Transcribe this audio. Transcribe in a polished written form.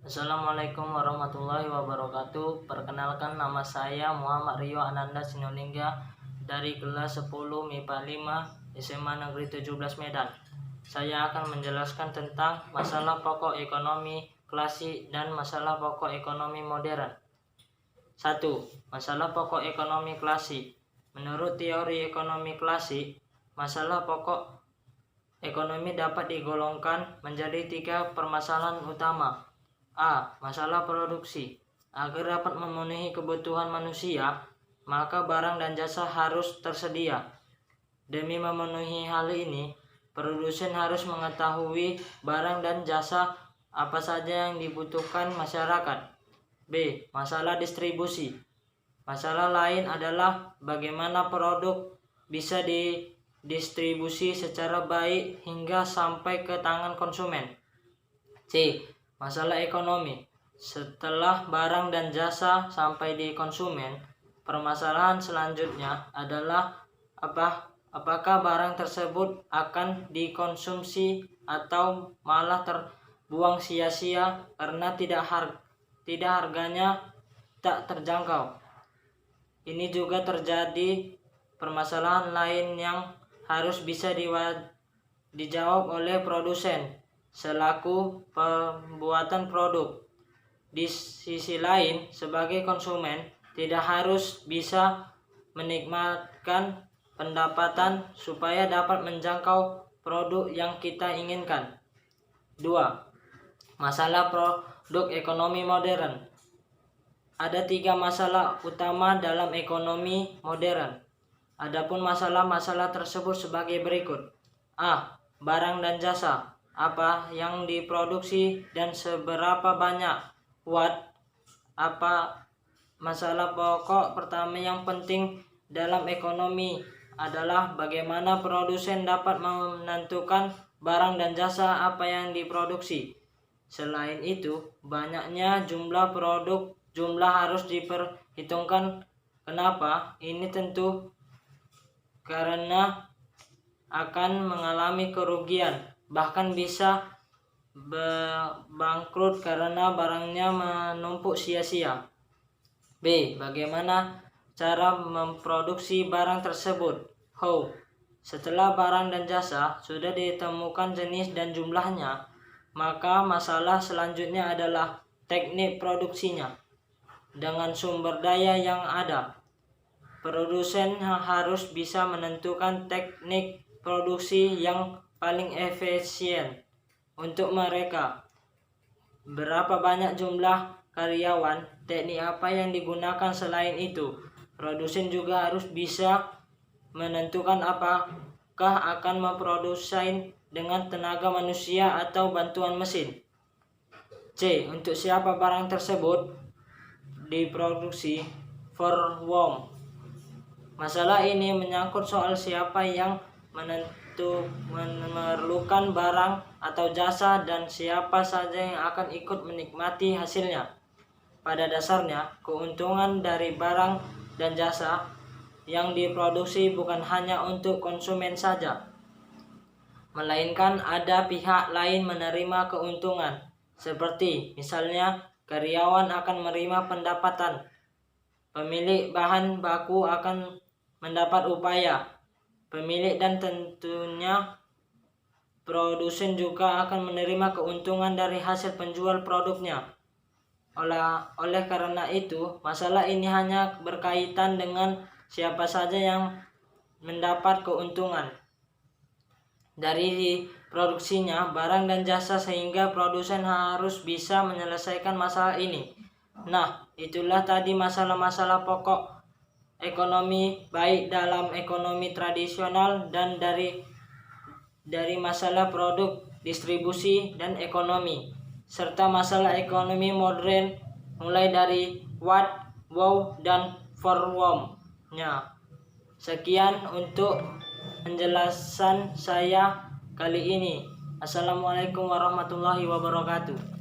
Assalamualaikum warahmatullahi wabarakatuh. Perkenalkan, nama saya Muhammad Rio Ananda Sinolingga dari kelas 10 MIPA 5 SMA Negeri 17 Medan. Saya akan menjelaskan tentang masalah pokok ekonomi klasik dan masalah pokok ekonomi modern. 1. Masalah pokok ekonomi klasik. Menurut teori ekonomi klasik, masalah pokok ekonomi dapat digolongkan menjadi 3 permasalahan utama. A. Masalah produksi. Agar dapat memenuhi kebutuhan manusia, maka barang dan jasa harus tersedia. Demi memenuhi hal ini, produsen harus mengetahui barang dan jasa apa saja yang dibutuhkan masyarakat. B. Masalah distribusi. Masalah lain adalah bagaimana produk bisa didistribusi secara baik hingga sampai ke tangan konsumen. C. Masalah ekonomi. Setelah barang dan jasa sampai di konsumen, permasalahan selanjutnya adalah apakah barang tersebut akan dikonsumsi atau malah terbuang sia-sia karena harganya tak terjangkau. Ini juga terjadi permasalahan lain yang harus bisa dijawab oleh produsen selaku pembuatan produk. Di sisi lain, sebagai konsumen tidak harus bisa menikmatkan pendapatan supaya dapat menjangkau produk yang kita inginkan. 2. Masalah produk ekonomi modern. Ada 3 masalah utama dalam ekonomi modern. Adapun masalah-masalah tersebut sebagai berikut. A. Barang dan jasa. Apa yang diproduksi dan seberapa banyak watt. Masalah pokok pertama yang penting dalam ekonomi adalah bagaimana produsen dapat menentukan barang dan jasa apa yang diproduksi. Selain itu, banyaknya jumlah harus diperhitungkan. Kenapa? Ini tentu karena akan mengalami kerugian, bahkan bisa bangkrut karena barangnya menumpuk sia-sia. B. Bagaimana cara memproduksi barang tersebut? How. Setelah barang dan jasa sudah ditemukan jenis dan jumlahnya, maka masalah selanjutnya adalah teknik produksinya. Dengan sumber daya yang ada, produsen harus bisa menentukan teknik produksi yang paling efisien untuk mereka. Berapa banyak jumlah karyawan, teknik apa yang digunakan. Selain itu, produsen juga harus bisa menentukan apakah akan memproduksi dengan tenaga manusia atau bantuan mesin. C. Untuk siapa barang tersebut diproduksi. For whom. Masalah ini menyangkut soal siapa yang memerlukan barang atau jasa dan siapa saja yang akan ikut menikmati hasilnya. Pada dasarnya, keuntungan dari barang dan jasa yang diproduksi bukan hanya untuk konsumen saja, melainkan ada pihak lain menerima keuntungan, seperti misalnya karyawan akan menerima pendapatan, pemilik bahan baku akan mendapat upaya, pemilik, dan tentunya produsen juga akan menerima keuntungan dari hasil penjual produknya. Oleh karena itu, masalah ini hanya berkaitan dengan siapa saja yang mendapat keuntungan dari produksinya barang dan jasa, sehingga produsen harus bisa menyelesaikan masalah ini. Nah, itulah tadi masalah-masalah pokok ekonomi, baik dalam ekonomi tradisional dan dari masalah produk, distribusi, dan ekonomi, serta masalah ekonomi modern mulai dari what, how, dan for whom-nya. Sekian untuk penjelasan saya kali ini. Assalamualaikum warahmatullahi wabarakatuh.